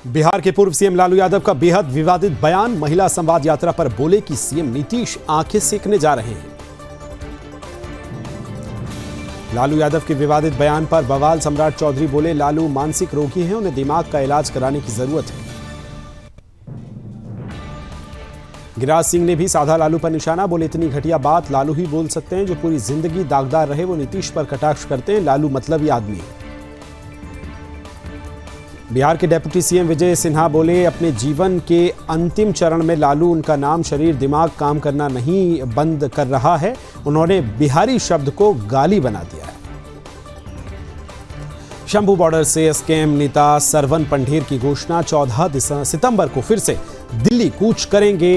बिहार के पूर्व सीएम लालू यादव का बेहद विवादित बयान। महिला संवाद यात्रा पर बोले कि सीएम नीतीश आंखें सेकने जा रहे हैं। लालू यादव के विवादित बयान पर बवाल। सम्राट चौधरी बोले, लालू मानसिक रोगी हैं, उन्हें दिमाग का इलाज कराने की जरूरत है। गिरिराज सिंह ने भी साधा लालू पर निशाना। बोले, इतनी घटिया बात लालू ही बोल सकते हैं, जो पूरी जिंदगी दागदार रहे वो नीतीश पर कटाक्ष करते हैं। लालू मतलबी आदमी है। बिहार के डिप्टी सीएम विजय सिन्हा बोले, अपने जीवन के अंतिम चरण में लालू, उनका नाम शरीर दिमाग काम करना नहीं बंद कर रहा है। उन्होंने बिहारी शब्द को गाली बना दिया है। शंभू बॉर्डर से एसकेएम नेता सरवन पंढेर की घोषणा। 14 सितंबर को फिर से दिल्ली कूच करेंगे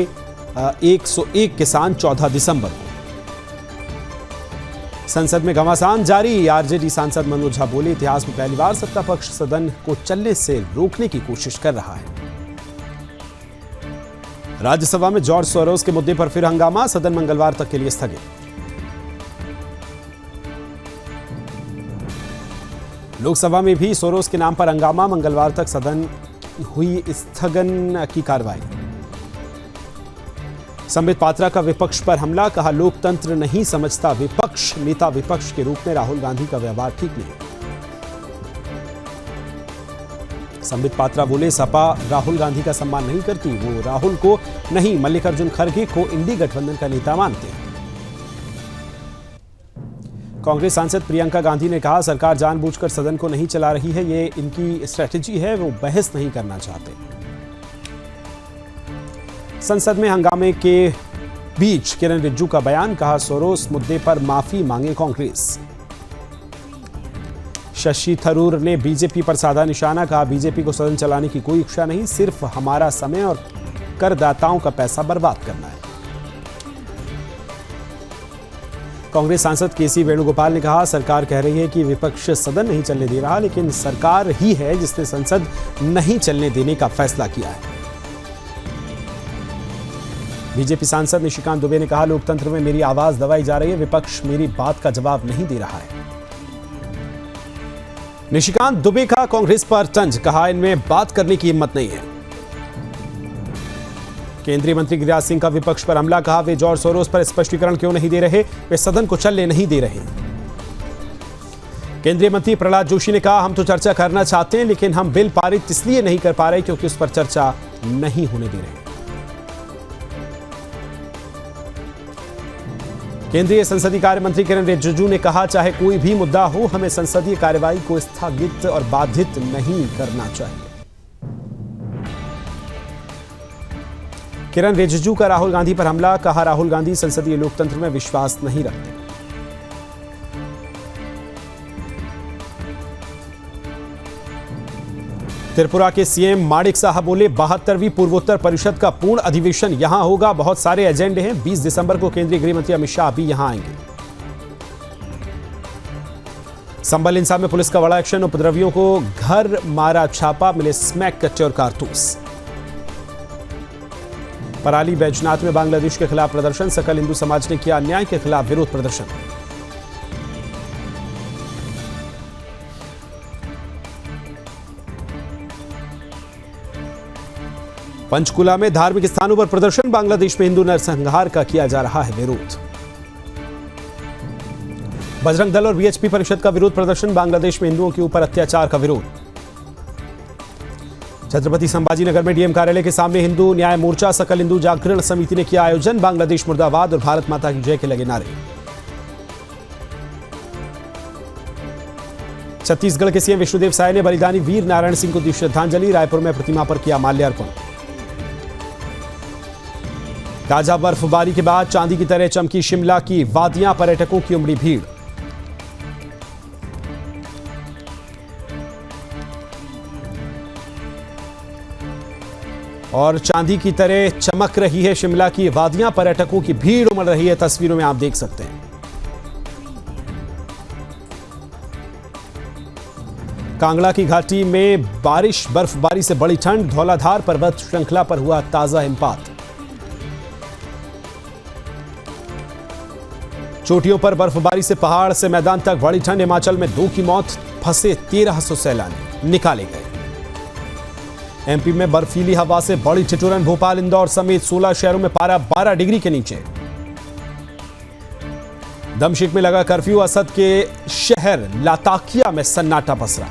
101 किसान। 14 दिसंबर को संसद में घमासान जारी। आरजेडी सांसद मनोज झा बोले, इतिहास में पहली बार सत्ता पक्ष सदन को चलने से रोकने की कोशिश कर रहा है। राज्यसभा में जॉर्ज सोरोस के मुद्दे पर फिर हंगामा। सदन मंगलवार तक के लिए स्थगित। लोकसभा में भी सोरोस के नाम पर हंगामा। मंगलवार तक सदन हुई स्थगन की कार्रवाई। संबित पात्रा का विपक्ष पर हमला। कहा, लोकतंत्र नहीं समझता विपक्ष। नेता विपक्ष के रूप में राहुल गांधी का व्यवहार ठीक नहीं। संबित पात्रा बोले, सपा राहुल गांधी का सम्मान नहीं करती, वो राहुल को नहीं मल्लिकार्जुन खड़गे को इंडी गठबंधन का नेता मानते हैं। कांग्रेस सांसद प्रियंका गांधी ने कहा, सरकार जानबूझकर सदन को नहीं चला रही है, ये इनकी स्ट्रेटेजी है, वो बहस नहीं करना चाहते। संसद में हंगामे के बीच किरण रिज्जू का बयान। कहा, सोरोस मुद्दे पर माफी मांगे कांग्रेस। शशि थरूर ने बीजेपी पर साधा निशाना। कहा, बीजेपी को सदन चलाने की कोई इच्छा नहीं, सिर्फ हमारा समय और करदाताओं का पैसा बर्बाद करना है। कांग्रेस सांसद केसी वेणुगोपाल ने कहा, सरकार कह रही है कि विपक्ष सदन नहीं चलने दे रहा, लेकिन सरकार ही है जिसने संसद नहीं चलने देने का फैसला किया है। बीजेपी सांसद निशिकांत दुबे ने कहा, लोकतंत्र में मेरी आवाज दबाई जा रही है, विपक्ष मेरी बात का जवाब नहीं दे रहा है। निशिकांत दुबे का कांग्रेस पर तंज। कहा, इनमें बात करने की हिम्मत नहीं है। केंद्रीय मंत्री गिरिराज सिंह का विपक्ष पर हमला। कहा, वे जॉर्ज सोरोस पर स्पष्टीकरण क्यों नहीं दे रहे, वे सदन को चलने नहीं दे रहे। केंद्रीय मंत्री प्रहलाद जोशी ने कहा, हम तो चर्चा करना चाहते हैं, लेकिन हम बिल पारित इसलिए नहीं कर पा रहे क्योंकि उस पर चर्चा नहीं होने दे रहे। केंद्रीय संसदीय कार्य मंत्री किरण रिजिजू ने कहा, चाहे कोई भी मुद्दा हो, हमें संसदीय कार्यवाही को स्थगित और बाधित नहीं करना चाहिए। किरण रिजिजू का राहुल गांधी पर हमला। कहा, राहुल गांधी संसदीय लोकतंत्र में विश्वास नहीं रखते। त्रिपुरा के सीएम माणिक साह बोले, 72वीं पूर्वोत्तर परिषद का पूर्ण अधिवेशन यहां होगा। बहुत सारे एजेंडे हैं। 20 दिसंबर को केंद्रीय गृह मंत्री अमित शाह भी यहां आएंगे। संभल हिंसा में पुलिस का बड़ा एक्शन। उपद्रवियों को घर मारा छापा। मिले स्मैक कट्टे और कारतूस। पराली बैजनाथ में बांग्लादेश के खिलाफ प्रदर्शन। सकल हिंदू समाज ने किया अन्याय के खिलाफ विरोध प्रदर्शन। पंचकुला में धार्मिक स्थानों पर प्रदर्शन। बांग्लादेश में हिंदू नरसंहार का किया जा रहा है विरोध। बजरंग दल और वीएचपी परिषद का विरोध प्रदर्शन। बांग्लादेश में हिंदुओं के ऊपर अत्याचार का विरोध। छत्रपति संभाजीनगर में डीएम कार्यालय के सामने हिंदू न्याय मोर्चा। सकल हिंदू जागरण समिति ने किया आयोजन। बांग्लादेश मुर्दाबाद और भारत माता की जय के लगे नारे। छत्तीसगढ़ के सीएम विष्णुदेव साय ने बलिदानी वीर नारायण सिंह को दी श्रद्धांजलि। रायपुर में प्रतिमा पर किया माल्यार्पण। ताजा बर्फबारी के बाद चांदी की तरह चमकी शिमला की वादियां। पर्यटकों की उमड़ी भीड़। और चांदी की तरह चमक रही है शिमला की वादियां। पर्यटकों की भीड़ उमड़ रही है। तस्वीरों में आप देख सकते हैं। कांगड़ा की घाटी में बर्फबारी से बड़ी ठंड। धौलाधार पर्वत श्रृंखला पर हुआ ताजा हिमपात। चोटियों पर बर्फबारी से पहाड़ से मैदान तक बड़ी ठंड। हिमाचल में 2 की मौत। फंसे 1300 सैलानी निकाले गए। एमपी में बर्फीली हवा से बड़ी ठिठुरन, भोपाल इंदौर समेत 16 शहरों में पारा 12 डिग्री के नीचे। दमशिक में लगा कर्फ्यू, असद के शहर लाताकिया में सन्नाटा पसरा।